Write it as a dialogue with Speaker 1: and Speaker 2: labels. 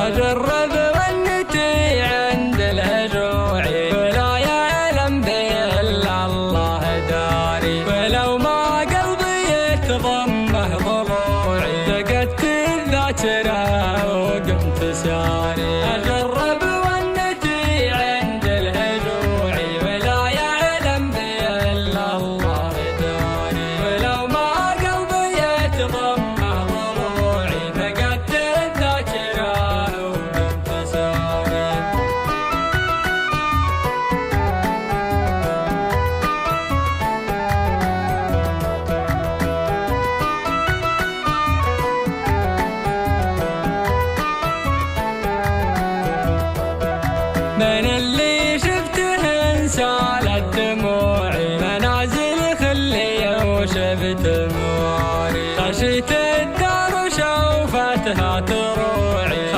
Speaker 1: أجرب والنتي عند الهجوع، ولا يعلم بي إلا الله داري. ولو ما قلبي يتضمه ضلوعي، فقدت الذاكرة وقمت ساري. أجرب والنتي عند الهجوع، ولا يعلم بي إلا الله داري. ولو ما قلبي يتضمه ضلوعي، فقدت الذاكرة وقمت ساري. من اللي شفته انسالت دموعي، منازل خلية وشفت مواري. خشيت الدار وشوفتها تروعي،